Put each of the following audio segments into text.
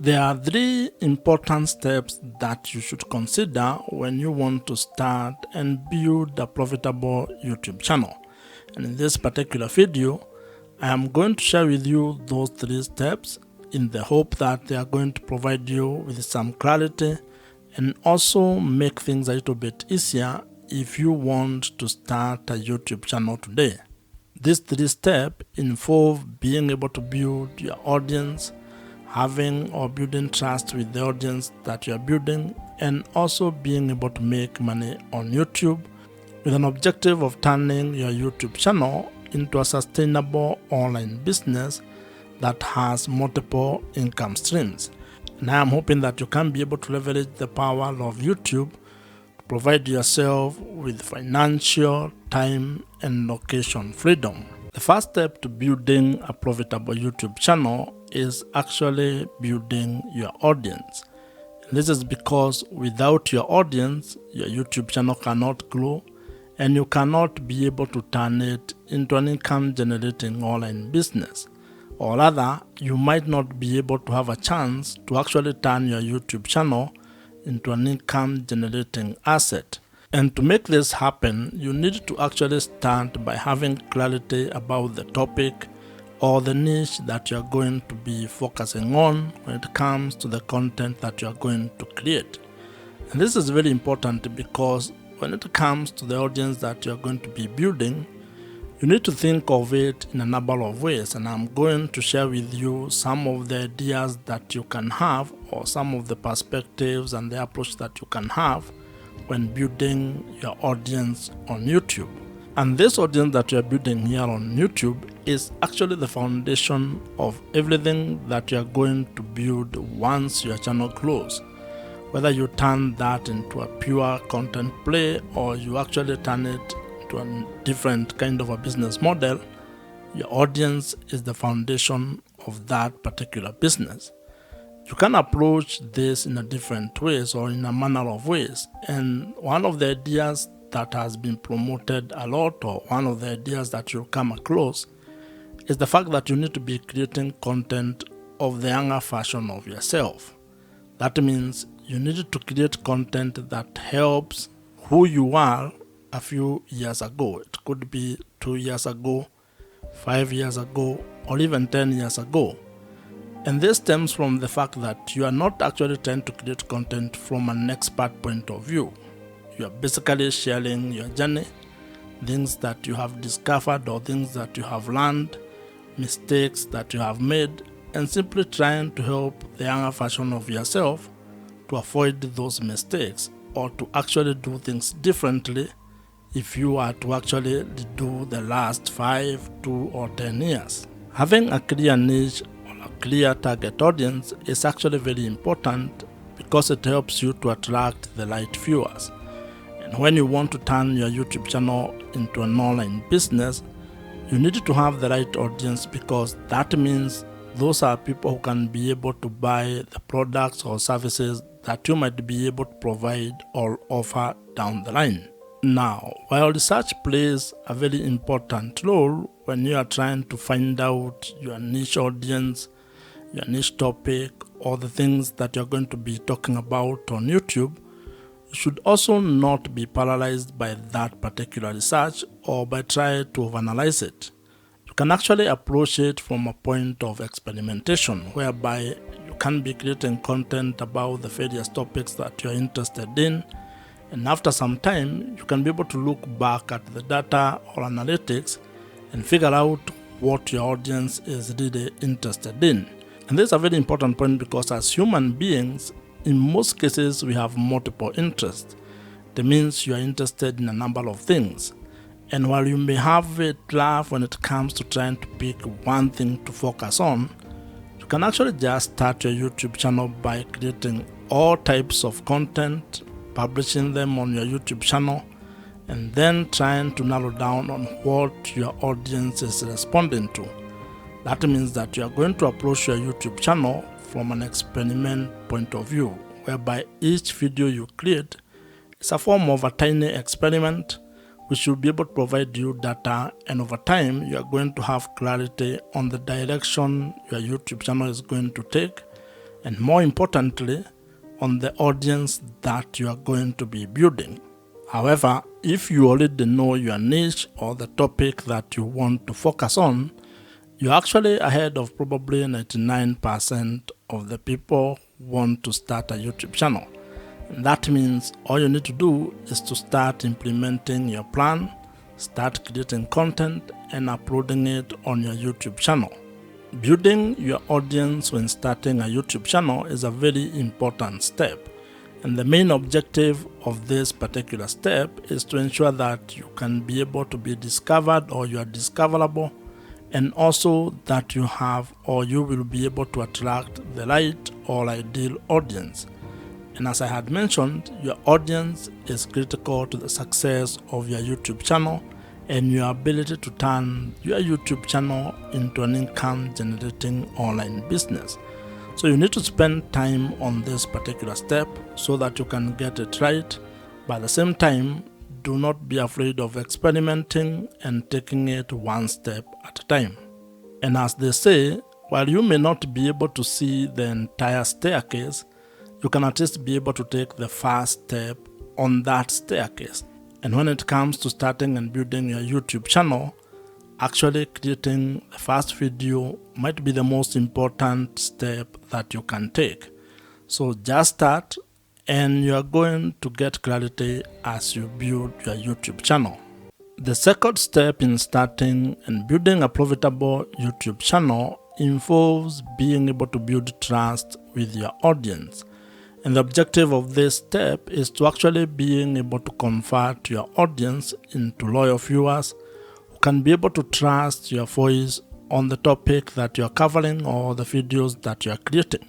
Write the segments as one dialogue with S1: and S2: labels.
S1: There are three important steps that you should consider when you want to start and build a profitable YouTube channel. And in this particular video, I am going to share with you those three steps in the hope that they are going to provide you with some clarity and also make things a little bit easier if you want to start a YouTube channel today. These three steps involve being able to build your audience, having or building trust with the audience that you are building, and also being able to make money on YouTube with an objective of turning your YouTube channel into a sustainable online business that has multiple income streams. And I am hoping that you can be able to leverage the power of YouTube to provide yourself with financial, time, and location freedom. The first step to building a profitable YouTube channel is actually building your audience. And this is because without your audience, your YouTube channel cannot grow and you cannot be able to turn it into an income generating online business. Or rather, you might not be able to have a chance to actually turn your YouTube channel into an income generating asset. And to make this happen, you need to actually start by having clarity about the topic or the niche that you are going to be focusing on when it comes to the content that you are going to create. And this is very important because when it comes to the audience that you are going to be building, you need to think of it in a number of ways, and I'm going to share with you some of the ideas that you can have or some of the perspectives and the approach that you can have when building your audience on YouTube. And this audience that you are building here on YouTube is actually the foundation of everything that you are going to build once your channel grows. Whether you turn that into a pure content play or you actually turn it into a different kind of a business model, your audience is the foundation of that particular business. You can approach this in a different ways or in a manner of ways. And one of the ideas that has been promoted a lot, or one of the ideas that you'll come across, is the fact that you need to be creating content of the younger version of yourself. That means you need to create content that helps who you are a few years ago. It could be 2 years ago, 5 years ago, or even 10 years ago. And this stems from the fact that you are not actually trying to create content from an expert point of view. You are basically sharing your journey, things that you have discovered or things that you have learned, mistakes that you have made, and simply trying to help the younger version of yourself to avoid those mistakes or to actually do things differently if you are to actually do the last 5, 2, or 10 years. Having a clear niche, clear target audience is actually very important because it helps you to attract the right viewers. And when you want to turn your YouTube channel into an online business, you need to have the right audience because that means those are people who can be able to buy the products or services that you might be able to provide or offer down the line. Now, while research plays a very important role when you are trying to find out your niche audience, your niche topic, or the things that you're going to be talking about on YouTube, you should also not be paralyzed by that particular research or by trying to overanalyze it. You can actually approach it from a point of experimentation, whereby you can be creating content about the various topics that you're interested in, and after some time, you can be able to look back at the data or analytics and figure out what your audience is really interested in. And this is a very important point because as human beings, in most cases, we have multiple interests. That means you are interested in a number of things. And while you may have a drive when it comes to trying to pick one thing to focus on, you can actually just start your YouTube channel by creating all types of content, publishing them on your YouTube channel, and then trying to narrow down on what your audience is responding to. That means that you are going to approach your YouTube channel from an experiment point of view, whereby each video you create is a form of a tiny experiment which will be able to provide you data, and over time you are going to have clarity on the direction your YouTube channel is going to take and more importantly, on the audience that you are going to be building. However, if you already know your niche or the topic that you want to focus on, you're actually ahead of probably 99% of the people who want to start a YouTube channel. And that means all you need to do is to start implementing your plan, start creating content, and uploading it on your YouTube channel. Building your audience when starting a YouTube channel is a very important step. And the main objective of this particular step is to ensure that you can be able to be discovered or you are discoverable, and also that you have or you will be able to attract the right or ideal audience. And as I had mentioned, your audience is critical to the success of your YouTube channel and your ability to turn your YouTube channel into an income generating online business. So you need to spend time on this particular step so that you can get it right. But at the same time, do not be afraid of experimenting and taking it one step at a time. And as they say, while you may not be able to see the entire staircase, you can at least be able to take the first step on that staircase. And when it comes to starting and building your YouTube channel, actually creating the first video might be the most important step that you can take. So just start, and you are going to get clarity as you build your YouTube channel. The second step in starting and building a profitable YouTube channel involves being able to build trust with your audience. And the objective of this step is to actually being able to convert your audience into loyal viewers who can be able to trust your voice on the topic that you are covering or the videos that you are creating.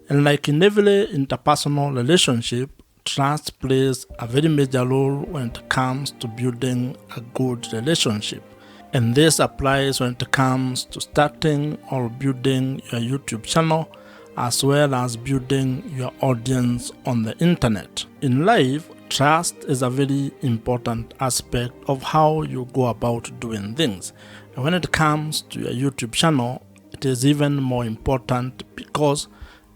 S1: And like in every interpersonal relationship, trust plays a very major role when it comes to building a good relationship. And this applies when it comes to starting or building your YouTube channel, as well as building your audience on the internet. In life, trust is a very important aspect of how you go about doing things. And when it comes to your YouTube channel, it is even more important, because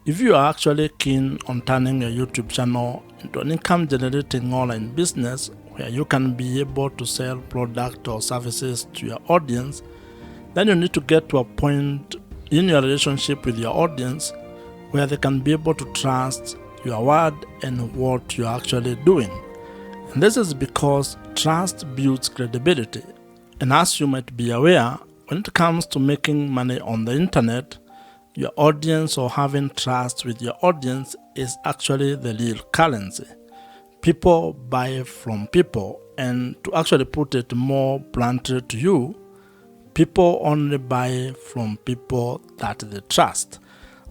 S1: if you are actually keen on turning your YouTube channel into an income generating online business where you can be able to sell product or services to your audience, then you need to get to a point in your relationship with your audience where they can be able to trust your word and what you're actually doing. And this is because trust builds credibility. And as you might be aware, when it comes to making money on the internet, your audience or having trust with your audience is actually the real currency. People buy from people, and to actually put it more bluntly to you, people only buy from people that they trust.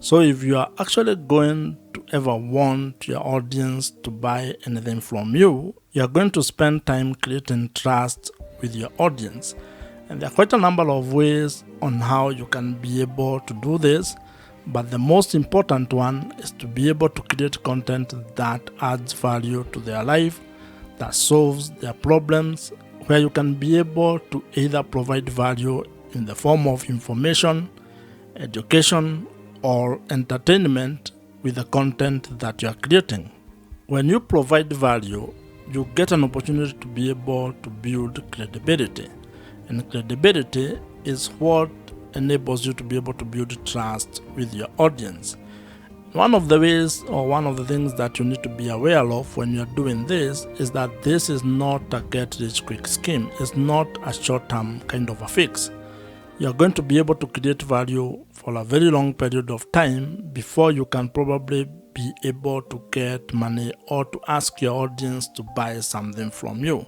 S1: So if you are actually going to ever want your audience to buy anything from you, you are going to spend time creating trust with your audience. And there are quite a number of ways on how you can be able to do this, but the most important one is to be able to create content that adds value to their life, that solves their problems, where you can be able to either provide value in the form of information, education, or entertainment with the content that you are creating. When you provide value, you get an opportunity to be able to build credibility. And credibility is what enables you to be able to build trust with your audience. One of the ways or one of the things that you need to be aware of when you're doing this is that this is not a get-rich-quick scheme. It's not a short-term kind of a fix. You're going to be able to create value for a very long period of time before you can probably be able to get money or to ask your audience to buy something from you.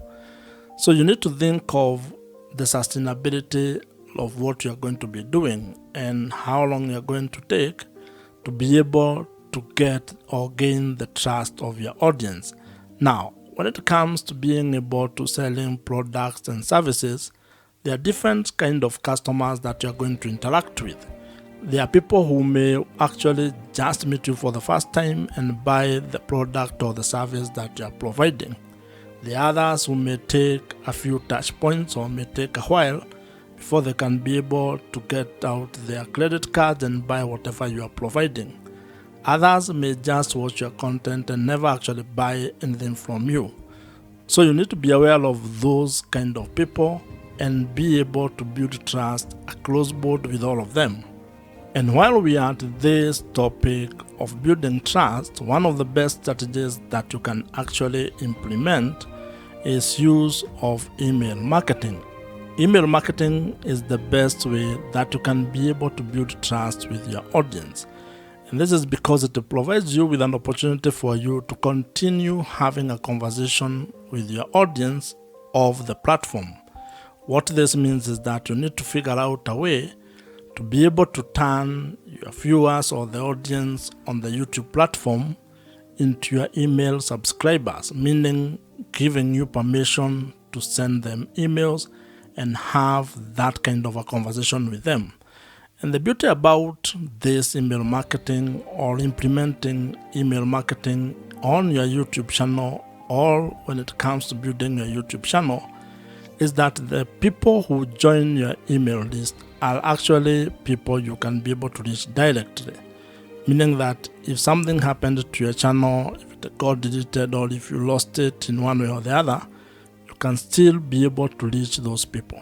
S1: So you need to think of the sustainability of what you're going to be doing and how long you're going to take to be able to get or gain the trust of your audience. Now, when it comes to being able to selling products and services, there are different kind of customers that you're going to interact with. There are people who may actually just meet you for the first time and buy the product or the service that you're providing. The others who may take a few touch points or may take a while before they can be able to get out their credit card and buy whatever you are providing. Others may just watch your content and never actually buy anything from you. So you need to be aware of those kind of people and be able to build trust, a close bond with all of them. And while we are at this topic of building trust, one of the best strategies that you can actually implement is use of email marketing. Email marketing is the best way that you can be able to build trust with your audience. And this is because it provides you with an opportunity for you to continue having a conversation with your audience of the platform. What this means is that you need to figure out a way to be able to turn your viewers or the audience on the YouTube platform into your email subscribers, meaning giving you permission to send them emails and have that kind of a conversation with them. And the beauty about this email marketing or implementing email marketing on your YouTube channel, or when it comes to building your YouTube channel, is that the people who join your email list are actually people you can be able to reach directly. Meaning that if something happened to your channel, if it got deleted or if you lost it in one way or the other, you can still be able to reach those people.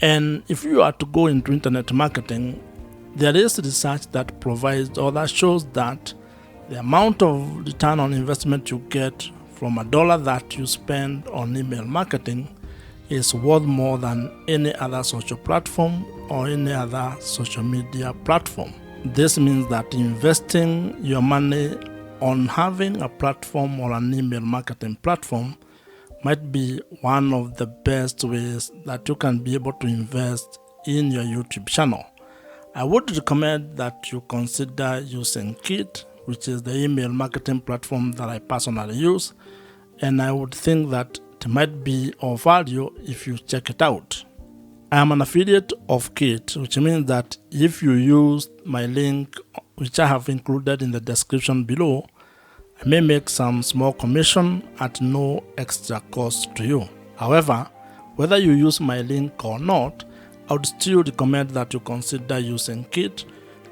S1: And if you are to go into internet marketing, there is research that provides or that shows that the amount of return on investment you get from $1 that you spend on email marketing is worth more than any other social platform or any other social media platform. This means that investing your money on having a platform or an email marketing platform might be one of the best ways that you can be able to invest in your YouTube channel. I would recommend that you consider using Kit, which is the email marketing platform that I personally use, and I would think that it might be of value if you check it out. I am an affiliate of Kit, which means that if you use my link, which I have included in the description below, I may make some small commission at no extra cost to you. However, whether you use my link or not, I would still recommend that you consider using Kit.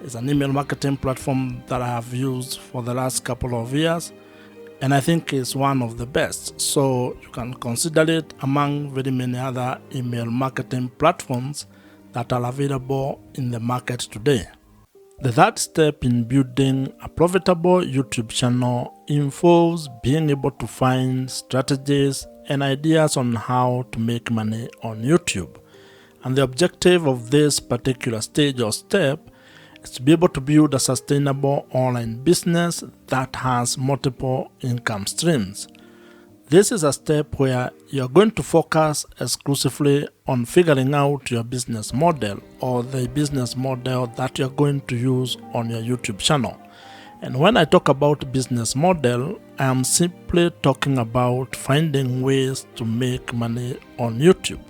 S1: It's an email marketing platform that I have used for the last couple of years, and I think it's one of the best. So you can consider it among very many other email marketing platforms that are available in the market today. The third step in building a profitable YouTube channel involves being able to find strategies and ideas on how to make money on YouTube. And the objective of this particular stage or step is to be able to build a sustainable online business that has multiple income streams. This is a step where you're going to focus exclusively on figuring out your business model or the business model that you're going to use on your YouTube channel. And when I talk about business model, I am simply talking about finding ways to make money on YouTube.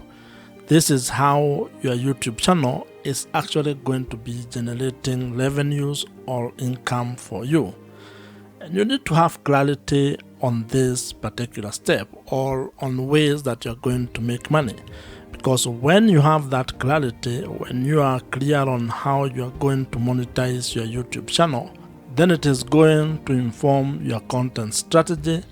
S1: This is how your YouTube channel is actually going to be generating revenues or income for you. And you need to have clarity on this particular step or on ways that you're going to make money. Because when you have that clarity, when you are clear on how you're going to monetize your YouTube channel, then it is going to inform your content strategy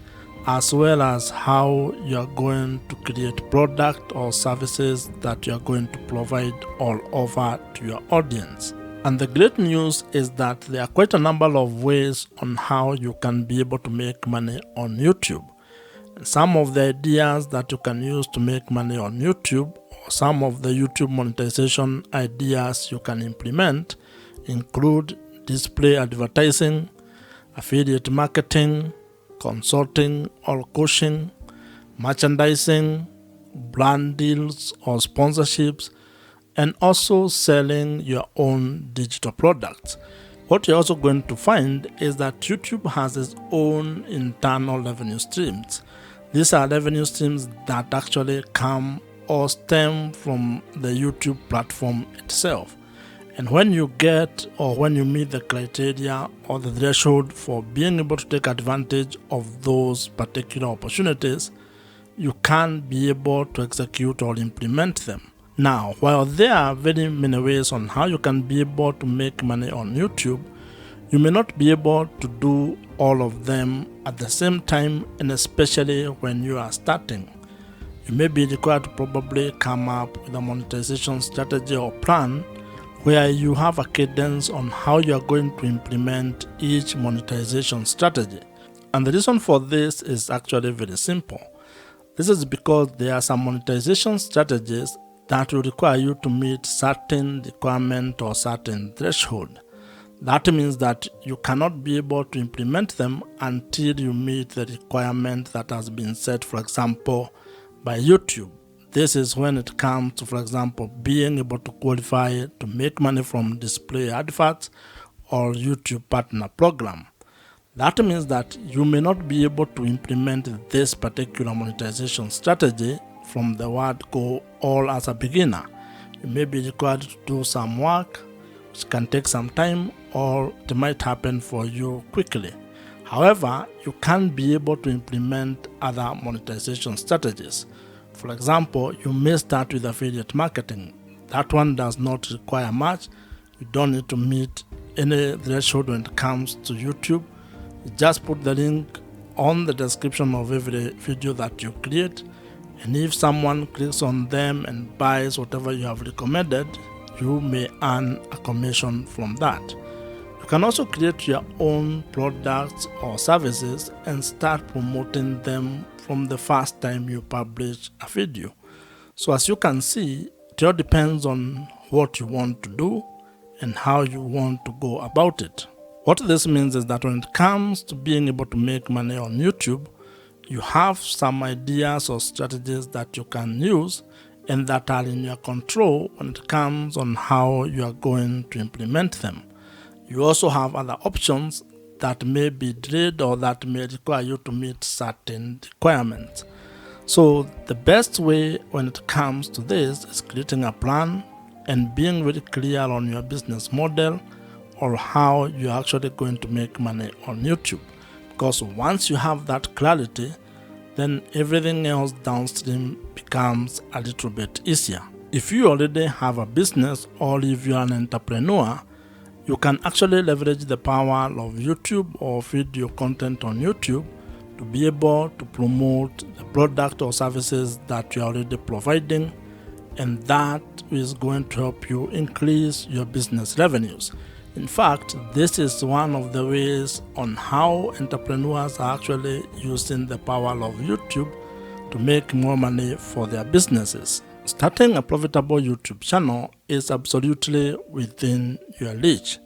S1: as well as how you're going to create product or services that you're going to provide all over to your audience. And the great news is that there are quite a number of ways on how you can be able to make money on YouTube. And some of the ideas that you can use to make money on YouTube, or some of the YouTube monetization ideas you can implement, include display advertising, affiliate marketing, consulting or coaching, merchandising, brand deals or sponsorships, and also selling your own digital products. What you're also going to find is that YouTube has its own internal revenue streams. These are revenue streams that actually come or stem from the YouTube platform itself. And when you get or when you meet the criteria or the threshold for being able to take advantage of those particular opportunities, you can be able to execute or implement them. Now, while there are very many ways on how you can be able to make money on YouTube, You may not be able to do all of them at the same time, and especially when you are starting. You may be required to probably come up with a monetization strategy or plan where you have a cadence on how you are going to implement each monetization strategy. And the reason for this is actually very simple. This is because there are some monetization strategies that will require you to meet certain requirement or certain threshold. That means that you cannot be able to implement them until you meet the requirement that has been set, for example, by YouTube. This is when it comes to, for example, being able to qualify to make money from display adverts or YouTube partner program. That means that you may not be able to implement this particular monetization strategy from the word go all as a beginner. You may be required to do some work, which can take some time, or it might happen for you quickly. However, you can be able to implement other monetization strategies. For example, you may start with affiliate marketing. That one does not require much. You don't need to meet any threshold when it comes to YouTube. You just put the link on the description of every video that you create, and if someone clicks on them and buys whatever you have recommended, you may earn a commission from that. You can also create your own products or services and start promoting them from the first time you publish a video. So as you can see, it all depends on what you want to do and how you want to go about it. What this means is that when it comes to being able to make money on YouTube, you have some ideas or strategies that you can use and that are in your control when it comes on how you are going to implement them. You also have other options that may be delayed or that may require you to meet certain requirements. So the best way when it comes to this is creating a plan and being very clear on your business model or how you're actually going to make money on YouTube. Because once you have that clarity, then everything else downstream becomes a little bit easier. If you already have a business or if you're an entrepreneur, you can actually leverage the power of YouTube or video content on YouTube to be able to promote the product or services that you're already providing, and that is going to help you increase your business revenues. In fact, this is one of the ways on how entrepreneurs are actually using the power of YouTube to make more money for their businesses. Starting a profitable YouTube channel is absolutely within your reach.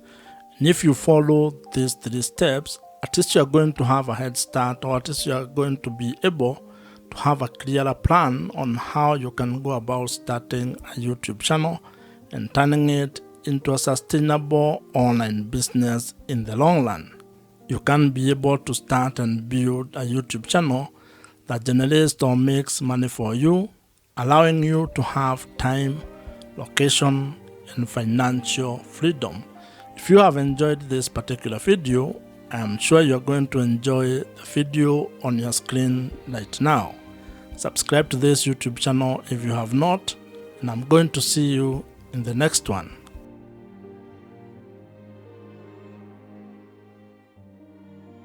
S1: And if you follow these 3 steps, at least you are going to have a head start, or at least you are going to be able to have a clearer plan on how you can go about starting a YouTube channel and turning it into a sustainable online business in the long run. You can be able to start and build a YouTube channel that generates or makes money for you, allowing you to have time, location, and financial freedom. If you have enjoyed this particular video, I am sure you're going to enjoy the video on your screen right now. Subscribe to this YouTube channel if you have not, and I'm going to see you in the next one.